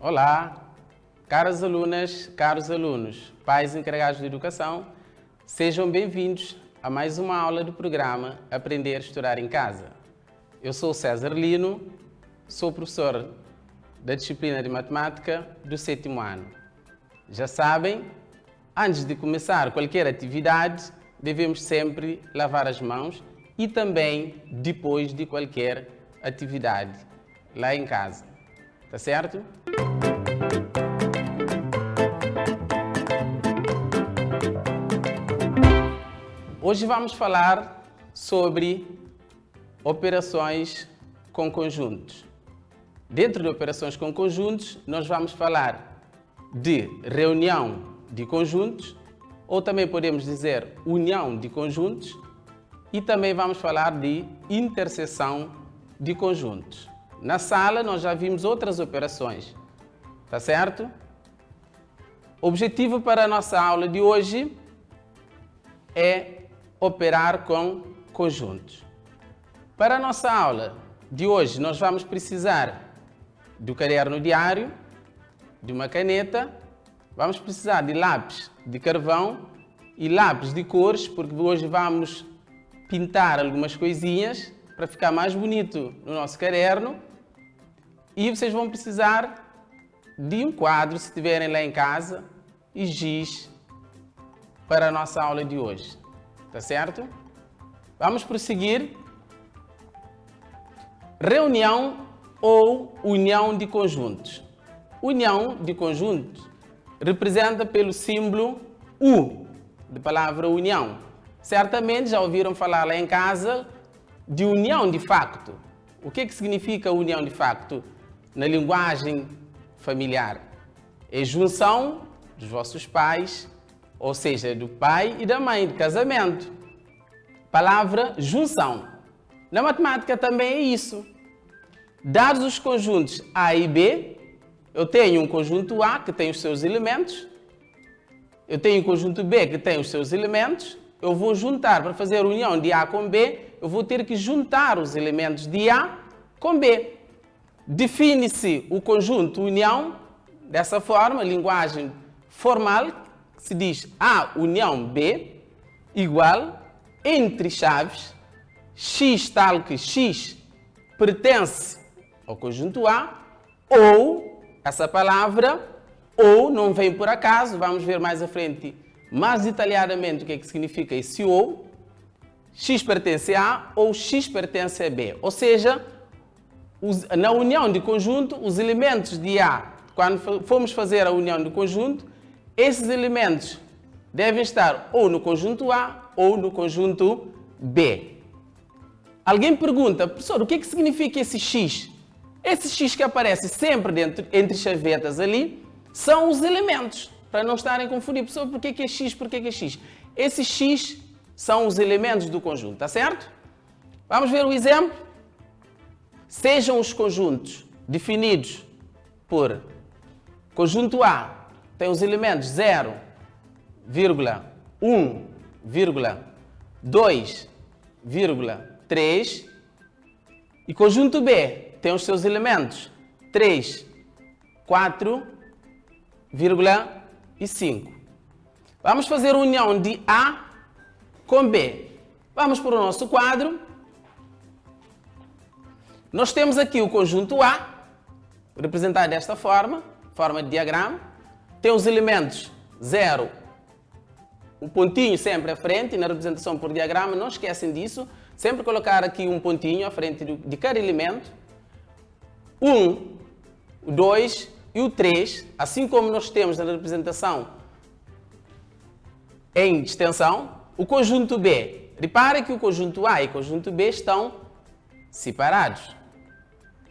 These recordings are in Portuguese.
Olá, caras alunas, caros alunos, pais encarregados de educação, sejam bem-vindos a mais uma aula do programa Aprender a Estudar em Casa. Eu sou César Lino, sou professor da disciplina de Matemática do 7º ano. Já sabem, antes de começar qualquer atividade, devemos sempre lavar as mãos e também depois de qualquer atividade lá em casa. Tá certo? Hoje vamos falar sobre operações com conjuntos. Dentro de operações com conjuntos, nós vamos falar de reunião de conjuntos, ou também podemos dizer união de conjuntos, e também vamos falar de interseção de conjuntos. Na sala nós já vimos outras operações, tá certo? O objetivo para a nossa aula de hoje é operar com conjuntos. Para a nossa aula de hoje, nós vamos precisar do caderno diário, de uma caneta, vamos precisar de lápis de carvão e lápis de cores, porque hoje vamos pintar algumas coisinhas para ficar mais bonito no nosso caderno. E vocês vão precisar de um quadro, se tiverem lá em casa, e giz para a nossa aula de hoje. Tá certo? Vamos prosseguir. Reunião ou união de conjuntos. União de conjuntos representa pelo símbolo U, da palavra união. Certamente já ouviram falar lá em casa de união de facto. O que significa união de facto na linguagem familiar? É junção dos vossos pais, ou seja, do pai e da mãe, de casamento. Palavra junção. Na matemática também é isso. Dados os conjuntos A e B, eu tenho um conjunto A que tem os seus elementos, eu tenho um conjunto B que tem os seus elementos, eu vou juntar, para fazer a união de A com B, eu vou ter que juntar os elementos de A com B. Define-se o conjunto união dessa forma, linguagem formal, que se diz A união B igual, entre chaves, X tal que X pertence ao conjunto A, ou, essa palavra, ou não vem por acaso, vamos ver mais à frente, mais detalhadamente o que significa esse ou, X pertence a A ou X pertence a B. Ou seja, na união de conjunto, os elementos de A, quando formos fazer a união de conjunto, esses elementos devem estar ou no conjunto A ou no conjunto B. Alguém pergunta, professor, o que significa esse X? Esse X que aparece sempre entre chavetas ali, são os elementos, para não estarem confundidos. Professor, por que é X, por que é X? Esses X são os elementos do conjunto, tá certo? Vamos ver o exemplo? Sejam os conjuntos definidos por conjunto A, tem os elementos 0, 1, 2, 3, e conjunto B tem os seus elementos 3, 4, e 5. Vamos fazer a união de A com B. Vamos para o nosso quadro. Nós temos aqui o conjunto A, representado desta forma de diagrama. Tem os elementos 0, um pontinho sempre à frente, na representação por diagrama, não esquecem disso. Sempre colocar aqui um pontinho à frente de cada elemento. 1, o 2 e o 3, assim como nós temos na representação em extensão, o conjunto B. Repare que o conjunto A e o conjunto B estão separados.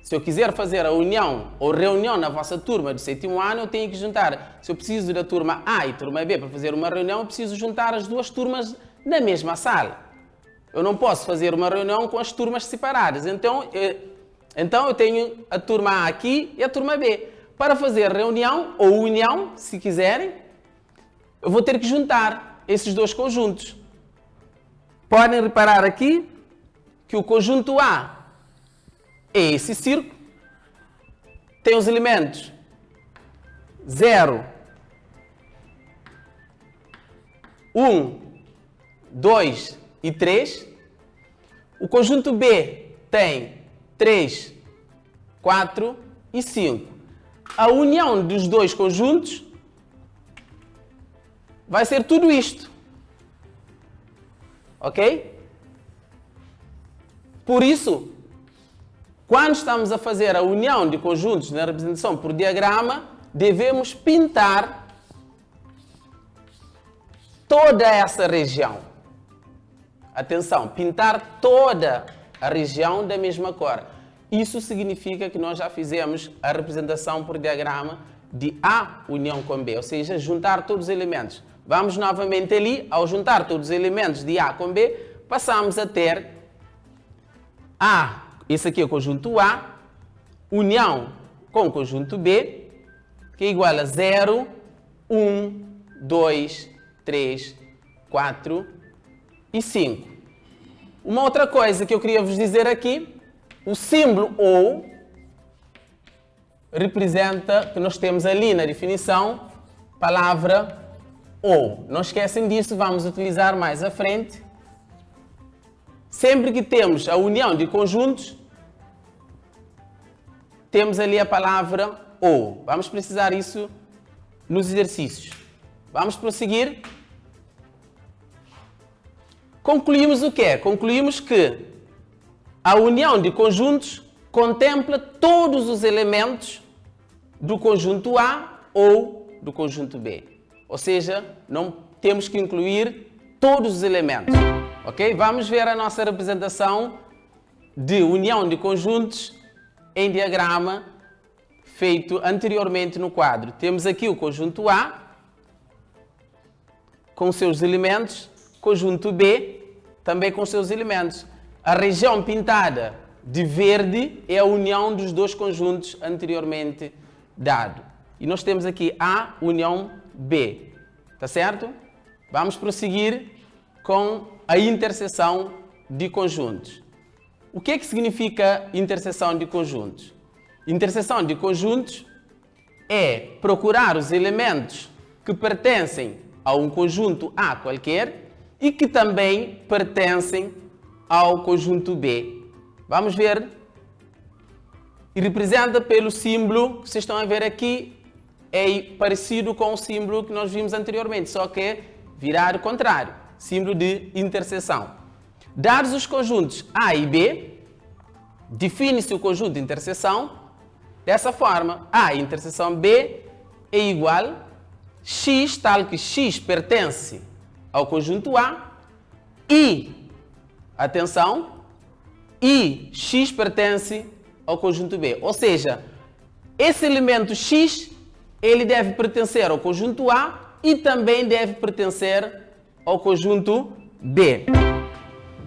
Se eu quiser fazer a união ou reunião na vossa turma do 7º ano, eu tenho que juntar. Se eu preciso da turma A e turma B para fazer uma reunião, eu preciso juntar as duas turmas na mesma sala. Eu não posso fazer uma reunião com as turmas separadas. Então eu tenho a turma A aqui e a turma B. Para fazer reunião ou união, se quiserem, eu vou ter que juntar esses dois conjuntos. Podem reparar aqui que o conjunto A é esse círculo, tem os elementos 0, 1, 2 e 3. O conjunto B tem 3, 4 e 5. A união dos dois conjuntos vai ser tudo isto. Ok? Por isso, quando estamos a fazer a união de conjuntos na representação por diagrama, devemos pintar toda essa região. Atenção, pintar toda a região da mesma cor. Isso significa que nós já fizemos a representação por diagrama de A união com B, ou seja, juntar todos os elementos. Vamos novamente ali, ao juntar todos os elementos de A com B, passamos a ter A, esse aqui é o conjunto A, união com o conjunto B, que é igual a 0, 1, 2, 3, 4 e 5. Uma outra coisa que eu queria vos dizer aqui, o símbolo OU representa, que nós temos ali na definição, palavra OU. Não esquecem disso, vamos utilizar mais à frente. Sempre que temos a união de conjuntos, temos ali a palavra OU. Vamos precisar isso nos exercícios. Vamos prosseguir. Concluímos o quê? Concluímos que a união de conjuntos contempla todos os elementos do conjunto A ou do conjunto B. Ou seja, não temos que incluir todos os elementos. Ok? Vamos ver a nossa representação de união de conjuntos em diagrama feito anteriormente no quadro. Temos aqui o conjunto A com seus elementos, conjunto B também com seus elementos. A região pintada de verde é a união dos dois conjuntos anteriormente dado. E nós temos aqui A união B. Tá certo? Vamos prosseguir com a interseção de conjuntos. O que é que significa interseção de conjuntos? Interseção de conjuntos é procurar os elementos que pertencem a um conjunto A qualquer e que também pertencem ao conjunto B. Vamos ver. E representa pelo símbolo que vocês estão a ver aqui, é parecido com o símbolo que nós vimos anteriormente, só que é virado contrário, símbolo de interseção. Dados os conjuntos A e B, define-se o conjunto de interseção dessa forma. A interseção B é igual X, tal que X pertence ao conjunto A e, atenção, e X pertence ao conjunto B. Ou seja, esse elemento X, ele deve pertencer ao conjunto A e também deve pertencer ao conjunto B.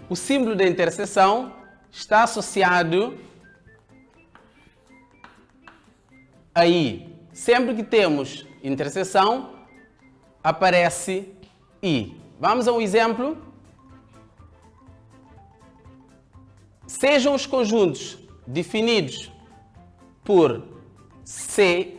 O símbolo da interseção está associado aí. Sempre que temos interseção, aparece I. Vamos a um exemplo. Sejam os conjuntos definidos por C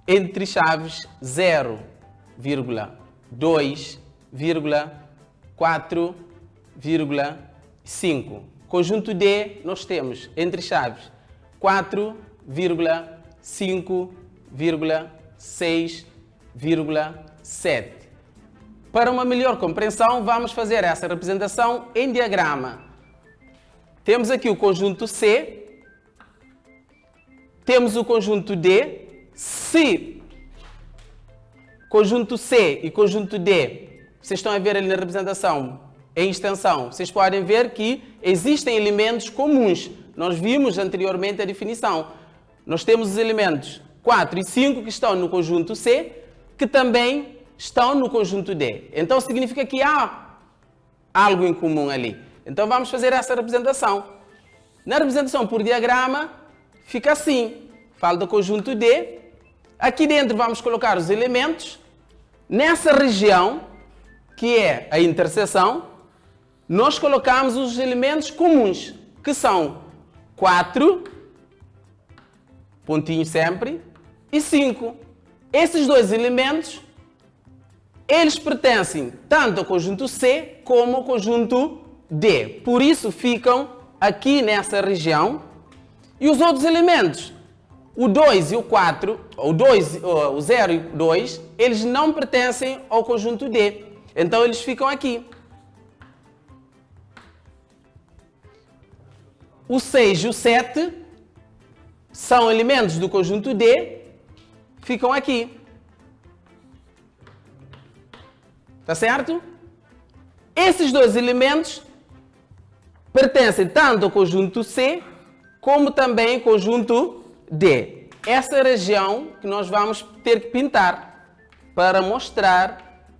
entre chaves 0,2,4,5. Conjunto D nós temos entre chaves 4,5,6,7. Para uma melhor compreensão, vamos fazer essa representação em diagrama. Temos aqui o conjunto C, temos o conjunto D. Se conjunto C e conjunto D, vocês estão a ver ali na representação em extensão, vocês podem ver que existem elementos comuns. Nós vimos anteriormente a definição. Nós temos os elementos 4 e 5 que estão no conjunto C, que também estão no conjunto D. Então significa que há algo em comum ali. Então vamos fazer essa representação. Na representação por diagrama, fica assim. Falta o conjunto D. Aqui dentro vamos colocar os elementos. Nessa região, que é a interseção, nós colocamos os elementos comuns, que são 4, pontinho sempre, e 5. Esses dois elementos, eles pertencem tanto ao conjunto C como ao conjunto D. Por isso ficam aqui nessa região. E os outros elementos, o 2 e o 4, o 0 e o 2, eles não pertencem ao conjunto D. Então eles ficam aqui. O 6 e o 7 são elementos do conjunto D, ficam aqui. Tá certo? Esses dois elementos pertencem tanto ao conjunto C como também ao conjunto D. Essa região que nós vamos ter que pintar para mostrar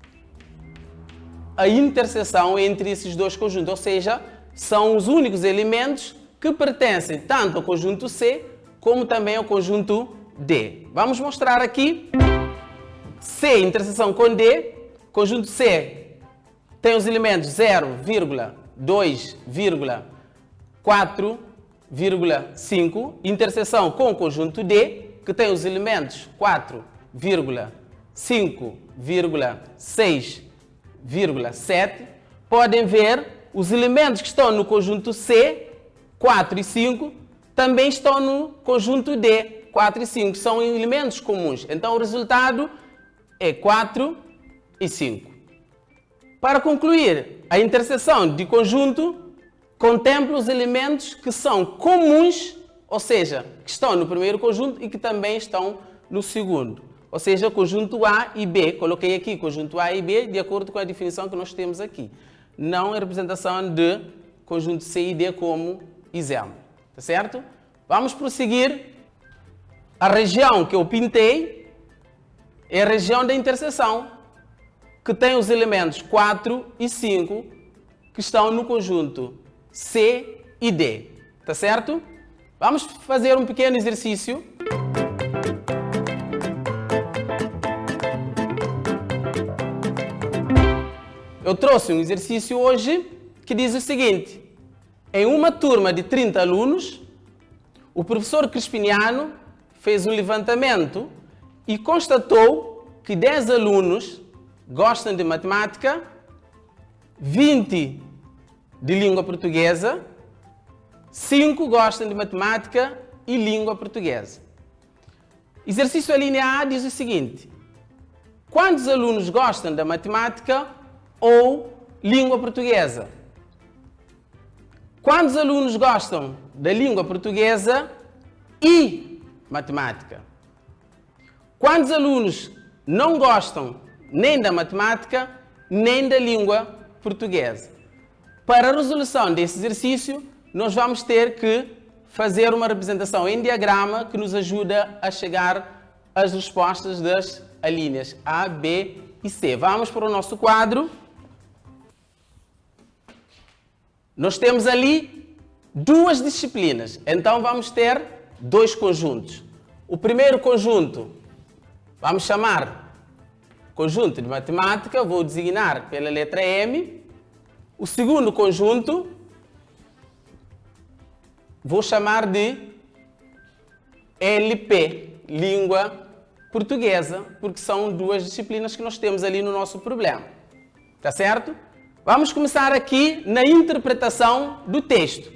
a interseção entre esses dois conjuntos, ou seja, são os únicos elementos que pertencem tanto ao conjunto C como também ao conjunto D. Vamos mostrar aqui C interseção com D. Conjunto C tem os elementos 0, 2, 4, 5, interseção com o conjunto D, que tem os elementos 4, 5, 6, 7. Podem ver os elementos que estão no conjunto C, 4 e 5, também estão no conjunto D, 4 e 5. São elementos comuns. Então o resultado é 4 e 5. Para concluir, a interseção de conjunto contempla os elementos que são comuns, ou seja, que estão no primeiro conjunto e que também estão no segundo. Ou seja, conjunto A e B. Coloquei aqui conjunto A e B de acordo com a definição que nós temos aqui. Não a representação de conjunto C e D como exemplo. Tá certo? Vamos prosseguir. A região que eu pintei é a região da interseção, que tem os elementos 4 e 5 que estão no conjunto C e D. Tá certo? Vamos fazer um pequeno exercício. Eu trouxe um exercício hoje que diz o seguinte: em uma turma de 30 alunos, o professor Crispiniano fez um levantamento e constatou que 10 alunos gostam de matemática, 20 de língua portuguesa, 5 gostam de matemática e língua portuguesa. Exercício a linha A diz o seguinte: quantos alunos gostam da matemática ou língua portuguesa? Quantos alunos gostam da língua portuguesa e matemática? Quantos alunos não gostam nem da matemática, nem da língua portuguesa? Para a resolução desse exercício, nós vamos ter que fazer uma representação em diagrama que nos ajuda a chegar às respostas das alíneas A, B e C. Vamos para o nosso quadro. Nós temos ali duas disciplinas, então vamos ter dois conjuntos. O primeiro conjunto, vamos chamar conjunto de matemática, vou designar pela letra M. O segundo conjunto, vou chamar de LP, língua portuguesa, porque são duas disciplinas que nós temos ali no nosso problema. Tá certo? Vamos começar aqui na interpretação do texto.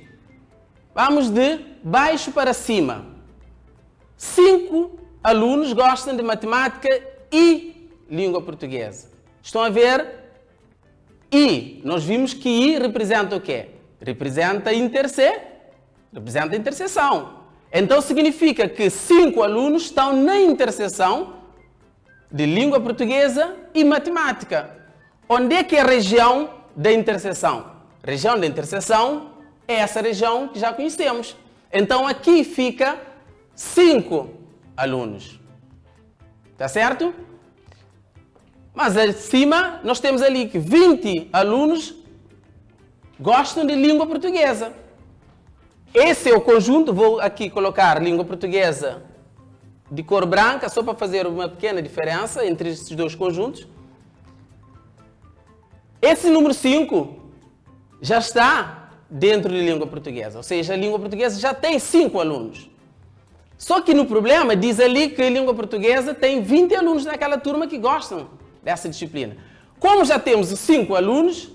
Vamos de baixo para cima. 5 alunos gostam de matemática e língua portuguesa. Estão a ver? I. Nós vimos que I representa o quê? Representa interseção. Então significa que 5 alunos estão na interseção de língua portuguesa e matemática. Onde é que é a região da interseção? A região da interseção é essa região que já conhecemos. Então aqui fica 5 alunos. Tá certo? Mas acima nós temos ali que 20 alunos gostam de língua portuguesa. Esse é o conjunto, vou aqui colocar língua portuguesa de cor branca, só para fazer uma pequena diferença entre esses dois conjuntos. Esse número 5 já está dentro de língua portuguesa, ou seja, a língua portuguesa já tem 5 alunos. Só que no problema diz ali que a língua portuguesa tem 20 alunos naquela turma que gostam dessa disciplina. Como já temos 5 alunos,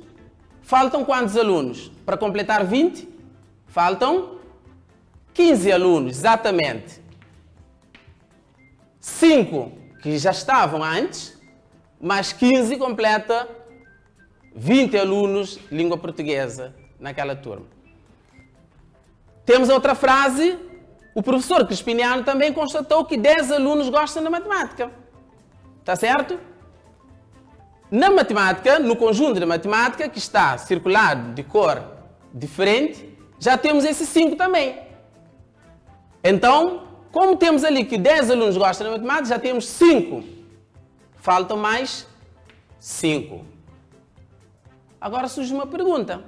faltam quantos alunos? Para completar 20, faltam 15 alunos, exatamente. 5 que já estavam antes, mais 15 completa 20 alunos de língua portuguesa naquela turma. Temos outra frase. O professor Crispiniano também constatou que 10 alunos gostam da matemática. Está certo? Na matemática, no conjunto de matemática, que está circulado de cor diferente, já temos esses 5 também. Então, como temos ali que 10 alunos gostam da matemática, já temos 5. Faltam mais 5. Agora surge uma pergunta.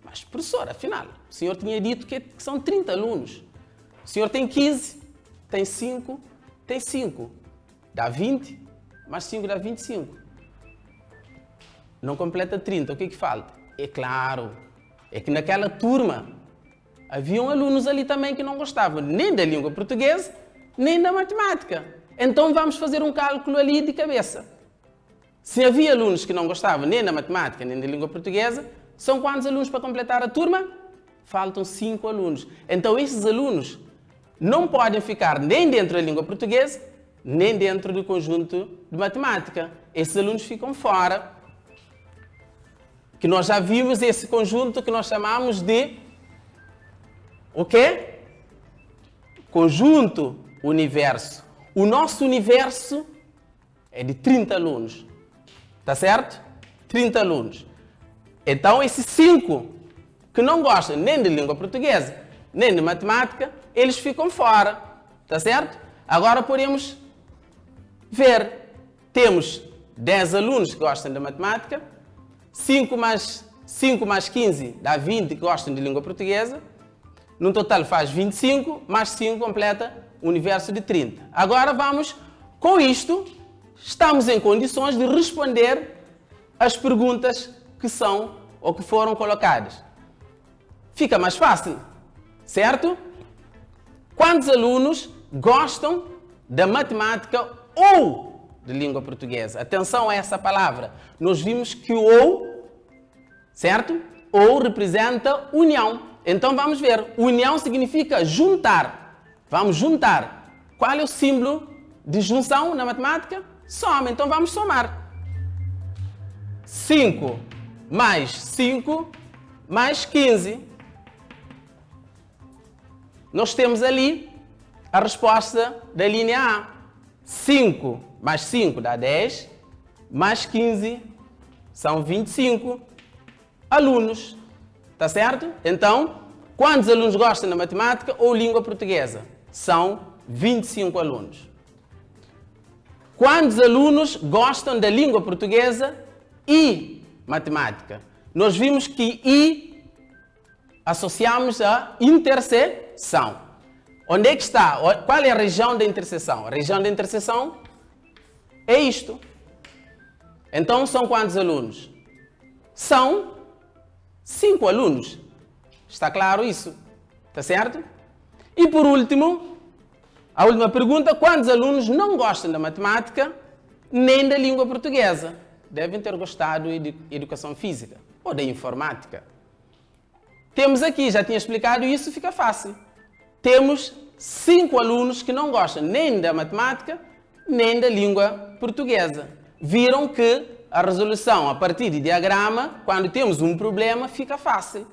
Mas, professor, afinal, o senhor tinha dito que são 30 alunos. O senhor tem 15, tem 5, tem 5. Dá 20, mais 5 dá 25. Não completa 30, o que falta? É claro, é que naquela turma haviam alunos ali também que não gostavam nem da língua portuguesa, nem da matemática. Então vamos fazer um cálculo ali de cabeça. Se havia alunos que não gostavam nem da matemática, nem da língua portuguesa, são quantos alunos para completar a turma? Faltam 5 alunos. Então esses alunos não podem ficar nem dentro da língua portuguesa, nem dentro do conjunto de matemática. Esses alunos ficam fora. Que nós já vimos esse conjunto que nós chamamos de o quê? Conjunto universo. O nosso universo é de 30 alunos. Tá certo? 30 alunos. Então, esses 5 que não gostam nem de língua portuguesa, nem de matemática, eles ficam fora. Tá certo? Agora podemos ver. Temos 10 alunos que gostam de matemática, 5 mais 15 dá 20 que gostam de língua portuguesa. No total faz 25, mais 5 completa o universo de 30. Agora vamos, com isto, estamos em condições de responder as perguntas que são ou que foram colocadas. Fica mais fácil, certo? Quantos alunos gostam da matemática ou de língua portuguesa? Atenção a essa palavra. Nós vimos que o ou, certo? Ou representa união. Então vamos ver. União significa juntar. Vamos juntar. Qual é o símbolo de junção na matemática? Soma. Então vamos somar. 5 mais 5 mais 15. Nós temos ali a resposta da linha A. 5 mais 5 dá 10, mais 15 são 25 alunos. Tá certo? Então, quantos alunos gostam da matemática ou língua portuguesa? São 25 alunos. Quantos alunos gostam da língua portuguesa e matemática? Nós vimos que I associamos a interseção. Onde é que está? Qual é a região da interseção? A região da interseção é isto. Então, são quantos alunos? São 5 alunos. Está claro isso? Está certo? E por último, a última pergunta: quantos alunos não gostam da matemática nem da língua portuguesa? Devem ter gostado de educação física ou da informática. Temos aqui, já tinha explicado isso, fica fácil. Temos 5 alunos que não gostam nem da matemática nem da língua portuguesa. Viram que a resolução a partir de diagrama, quando temos um problema, fica fácil.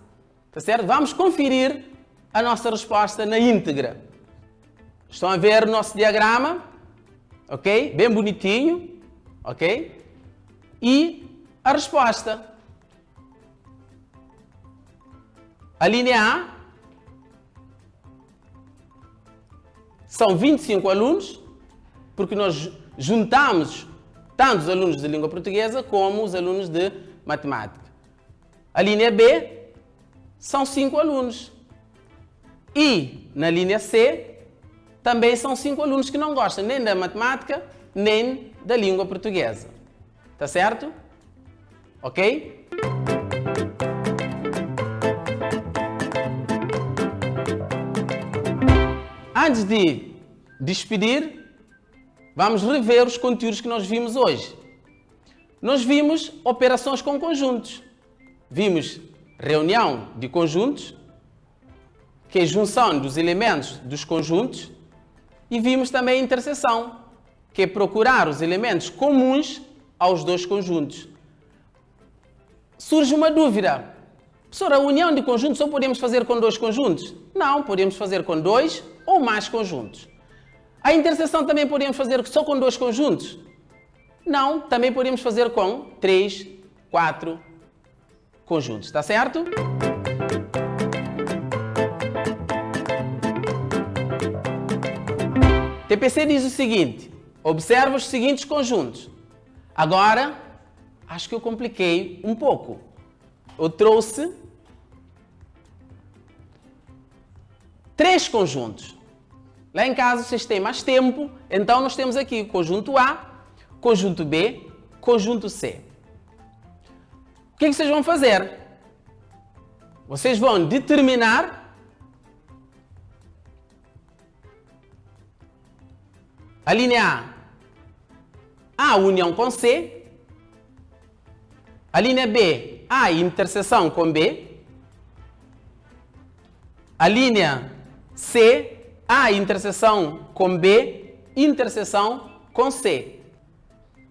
Tá certo? Vamos conferir a nossa resposta na íntegra. Estão a ver o nosso diagrama? Ok? Bem bonitinho. Ok? E a resposta. A linha A são 25 alunos, porque nós juntamos tanto os alunos de língua portuguesa como os alunos de matemática. A linha B são 5 alunos. E na linha C também são 5 alunos que não gostam nem da matemática nem da língua portuguesa. Tá certo? Ok? Antes de despedir, vamos rever os conteúdos que nós vimos hoje. Nós vimos operações com conjuntos. Vimos reunião de conjuntos, que é a junção dos elementos dos conjuntos, e vimos também interseção, que é procurar os elementos comuns aos dois conjuntos. Surge uma dúvida. Professora, a união de conjuntos só podemos fazer com dois conjuntos? Não, podemos fazer com dois ou mais conjuntos. A interseção também podemos fazer só com dois conjuntos? Não, também podemos fazer com 3, 4 conjuntos, está certo? TPC diz o seguinte, observa os seguintes conjuntos. Agora, acho que eu compliquei um pouco. Eu trouxe 3 conjuntos. Lá em casa vocês têm mais tempo, então nós temos aqui conjunto A, conjunto B, conjunto C. O que vocês vão fazer? Vocês vão determinar a linha A união com C, a linha B, A interseção com B, a linha C, A interseção com B, interseção com C.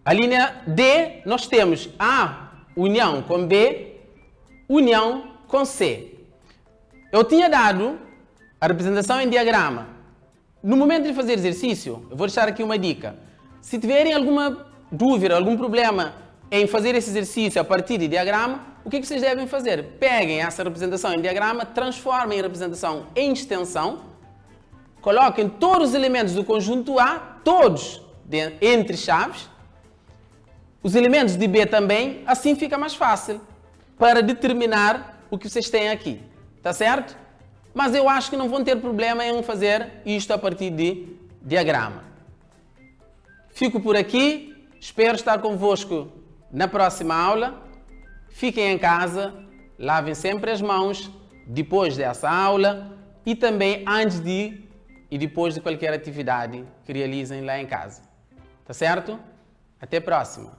A linha D, nós temos A união com B, união com C. Eu tinha dado a representação em diagrama. No momento de fazer exercício, eu vou deixar aqui uma dica. Se tiverem alguma dúvida, algum problema em fazer esse exercício a partir de diagrama, o que vocês devem fazer? Peguem essa representação em diagrama, transformem a representação em extensão, coloquem todos os elementos do conjunto A, todos entre chaves, os elementos de B também, assim fica mais fácil para determinar o que vocês têm aqui, tá certo? Mas eu acho que não vão ter problema em fazer isto a partir de diagrama. Fico por aqui, espero estar convosco na próxima aula. Fiquem em casa, lavem sempre as mãos depois dessa aula e também antes de e depois de qualquer atividade que realizem lá em casa. Tá certo? Até a próxima!